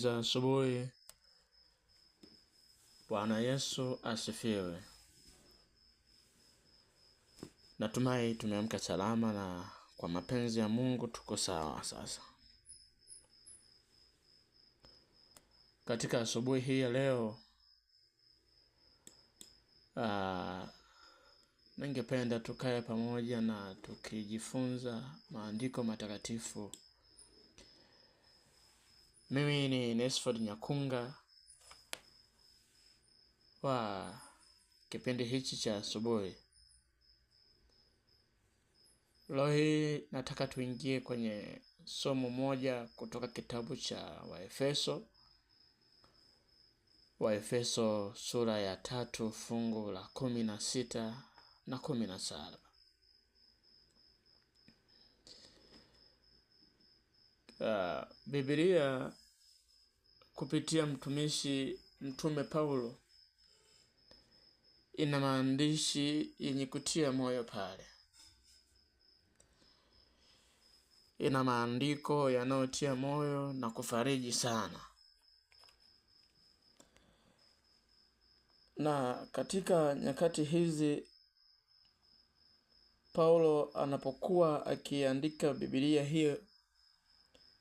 za asubuhi. Bwana Yesu asifiwe. Natumai tumeamka salama na kwa mapenzi ya Mungu tuko sawa sasa. Katika asubuhi hii ya leo, ningependa tukae pamoja na tukijifunza maandiko matakatifu. Mimi ni Nesford Nyakunga wa kipindi hichi cha asubuhi. Leo hii nataka tuingie kwenye somo moja kutoka kitabu cha Waefeso sura ya 3 fungu la 16 na 17. Biblia kupitia mtume Paulo ina maandishi yenye kutia moyo pale. Ina maandiko yanayotia moyo na kufariji sana. Na katika nyakati hizi Paulo anapokuwa akiandika Biblia hiyo,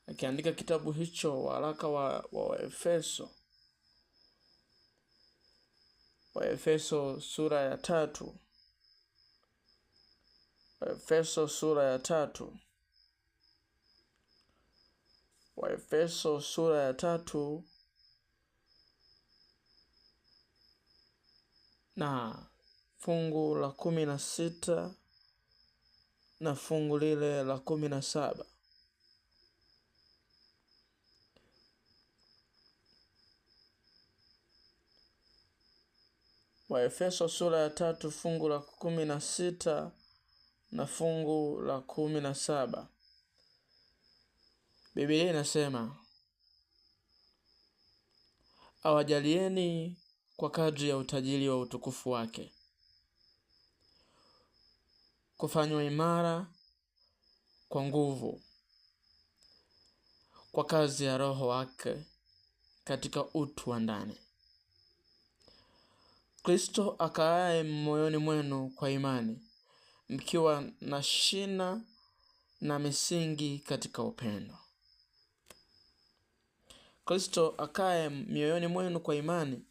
akiandika kitabu hicho, waraka wa Waefeso sura ya 3. Waefeso sura ya 3. Waefeso sura ya 3 na fungu la 16 na fungu lile la 17. Waefeso sura ya 3 fungu la 16 na fungu la 17. Biblia inasema, awajalieni kwa kadri ya utajiri wa utukufu wake kufanywa imara kwa nguvu kwa kazi ya Roho wake katika utu wa ndani. Kristo akaaye moyoni mwenu kwa imani, mkiwa na shina na misingi katika upendo. Kristo akae mioyoni mwenu kwa imani,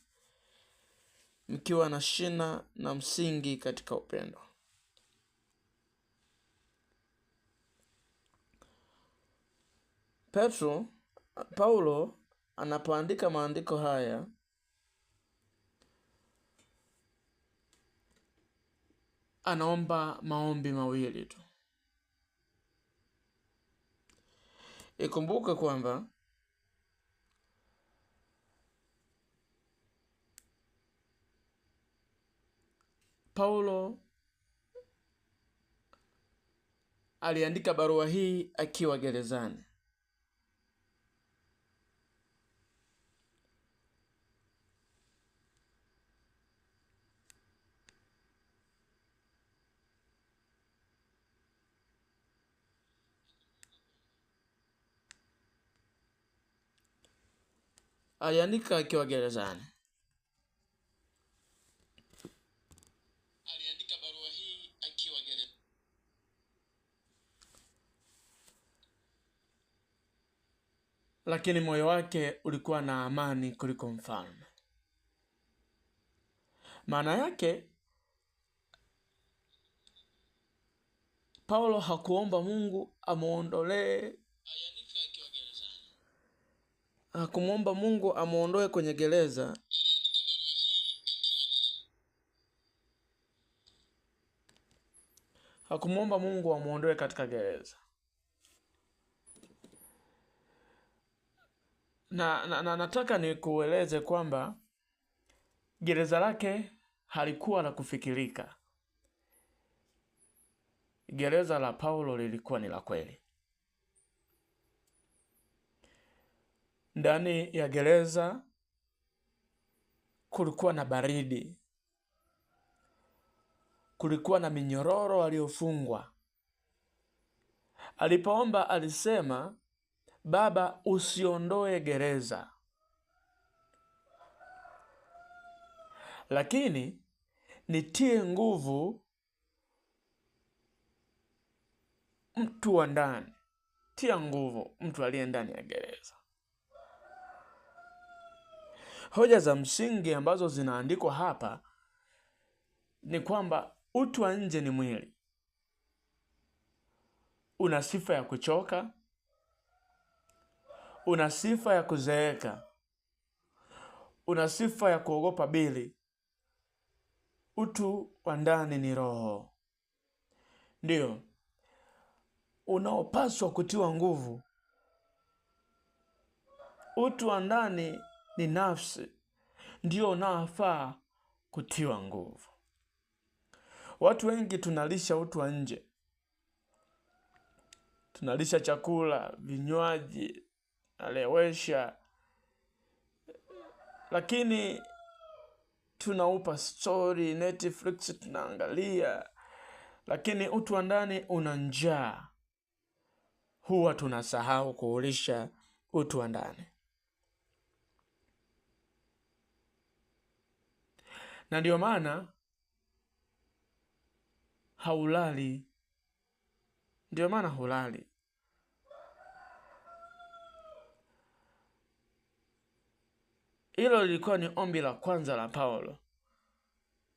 mkiwa na shina na msingi katika upendo. Paulo anapoandika maandiko haya, anaomba maombi mawili tu. Ikumbuke kwamba Paulo aliandika barua hii akiwa gerezani. Aliandika akiwa gerezani. Aliandika barua hii akiwa gerezani. Lakini moyo wake ulikuwa na amani kuliko mfalme. Maana yake, Paulo hakuomba Mungu amuondolee. Hakumwomba Mungu amuondoe kwenye gereza. Hakumwomba Mungu amuondoe katika gereza. Na nataka nikueleze kwamba gereza lake halikuwa la kufikirika. Gereza la Paulo lilikuwa ni la kweli. Ndani ya gereza kulikuwa na baridi. Kulikuwa na minyororo aliyofungwa. Alipoomba alisema, Baba, usiondoe gereza, lakini nitie nguvu mtu wa ndani. Tia nguvu mtu aliye ndani ya gereza. Hoja za msingi ambazo zinaandikwa hapa ni kwamba utu wa nje ni mwili. Una sifa ya kuchoka, una sifa ya kuzeeka, una sifa ya kuogopa bili. Utu wa ndani ni roho, ndio unaopaswa kutiwa nguvu. Utu wa ndani ni nafsi, ndio unaofaa kutiwa nguvu. Watu wengi tunalisha utu wa nje, tunalisha chakula, vinywaji, nalewesha, lakini tunaupa story, Netflix tunaangalia, lakini utu wa ndani una njaa. Huwa tunasahau kuulisha utu wa ndani. Na ndio maana haulali. Ndio maana hulali. Hilo lilikuwa ni ombi la kwanza la Paulo,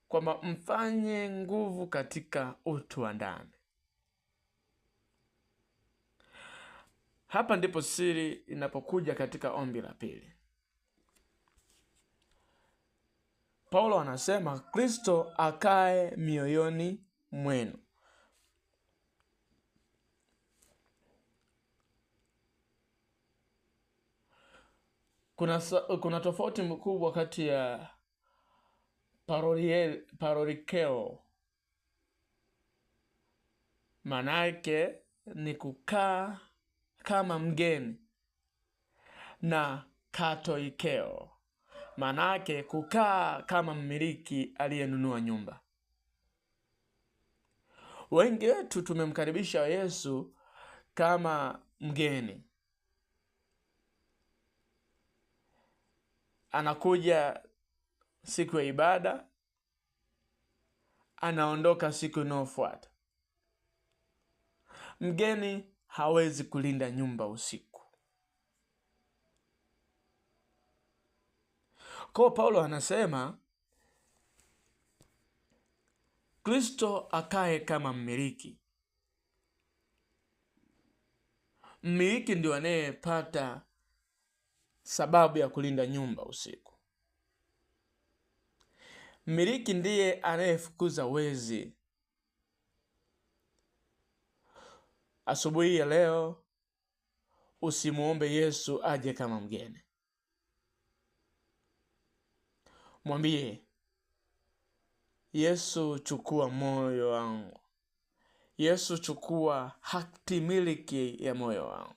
kwamba mfanye nguvu katika utu wa ndani. Hapa ndipo siri inapokuja katika ombi la pili. Paulo anasema Kristo akae mioyoni mwenu. Kuna tofauti mkubwa kati ya parorikeo, manake ni kukaa kama mgeni, na katoikeo, manake kukaa kama mmiliki aliyenunua nyumba. Wengi wetu tumemkaribisha Yesu kama mgeni. Anakuja siku ya ibada, anaondoka siku inayofuata. Mgeni hawezi kulinda nyumba usiku. Kwa Paulo anasema Kristo akae kama mmiliki. Mmiliki ndio anayepata sababu ya kulinda nyumba usiku. Mmiliki ndiye anayefukuza wezi. Asubuhi ya leo usimuombe Yesu aje kama mgeni. Mwambie Yesu, chukua moyo wangu. Yesu, chukua haki miliki ya moyo wangu.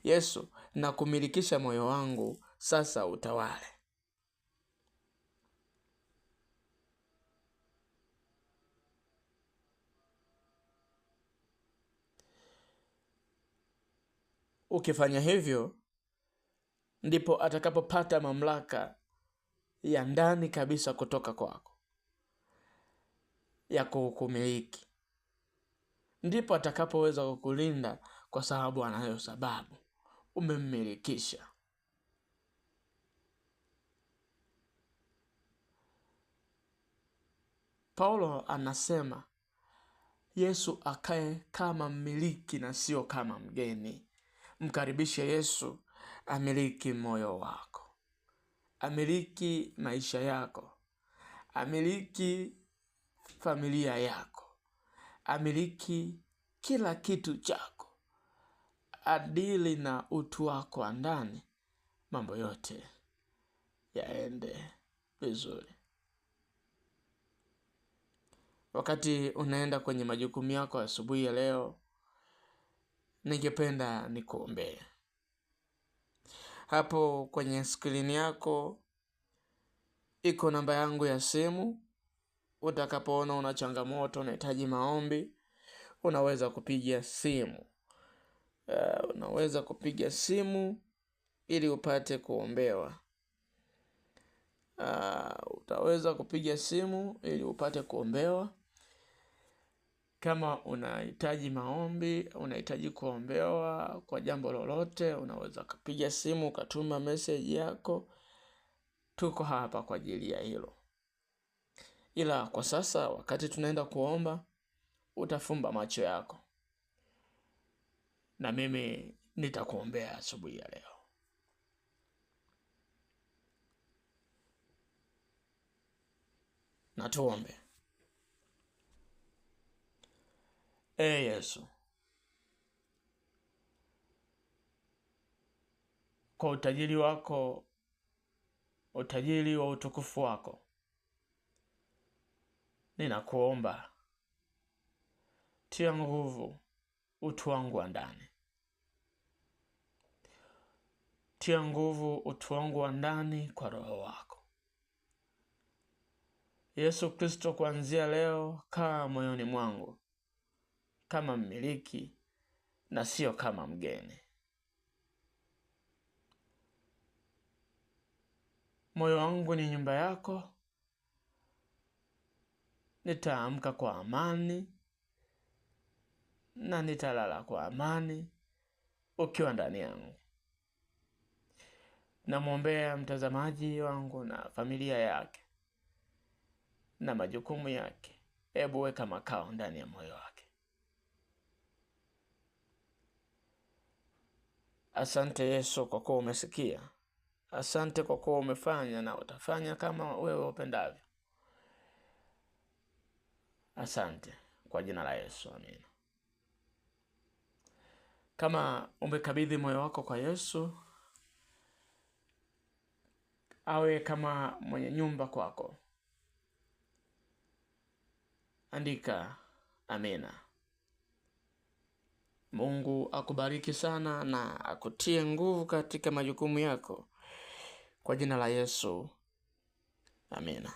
Yesu, nakumilikisha moyo wangu, sasa utawale. Ukifanya hivyo, ndipo atakapopata mamlaka ya ndani kabisa kutoka kwako ya kukumiliki. Ndipo atakapoweza kukulinda, kwa sababu anayo sababu. Umemmilikisha. Paulo anasema Yesu akae kama mmiliki na sio kama mgeni. Mkaribishe Yesu amiliki moyo wako, amiliki maisha yako, amiliki familia yako, amiliki kila kitu chako. Adili na utu wako wa ndani, mambo yote yaende vizuri. Wakati unaenda kwenye majukumu yako asubuhi ya leo, ningependa nikuombee. Hapo kwenye skrini yako iko namba yangu ya simu. Utakapoona una changamoto, unahitaji maombi, unaweza kupiga simu. Unaweza kupiga simu ili upate kuombewa. utaweza kupiga simu ili upate kuombewa. Kama unahitaji maombi, unahitaji kuombewa kwa jambo lolote, unaweza kupiga simu, ukatuma message yako. Tuko hapa kwa ajili ya hilo. Ila kwa sasa, wakati tunaenda kuomba, utafumba macho yako na mimi nitakuombea asubuhi ya leo. Na tuombe. Yesu, kwa utajiri wako, utajiri wa utukufu wako, ninakuomba tia nguvu utu wangu wa ndani. Tia nguvu utu wangu wa ndani kwa Roho wako. Yesu Kristo, kuanzia leo kaa moyoni mwangu kama mmiliki na sio kama mgeni. Moyo wangu ni nyumba yako. Nitaamka kwa amani na nitalala kwa amani ukiwa ndani yangu. Namwombea mtazamaji wangu na familia yake na majukumu yake. Hebu weka makao ndani ya moyo wake. Asante Yesu kwa kuwa umesikia. Asante kwa kuwa umefanya na utafanya kama wewe upendavyo. Asante kwa jina la Yesu, amina. Kama umekabidhi moyo wako kwa Yesu, awe kama mwenye nyumba kwako, andika amina. Mungu akubariki sana na akutie nguvu katika majukumu yako. Kwa jina la Yesu, amina.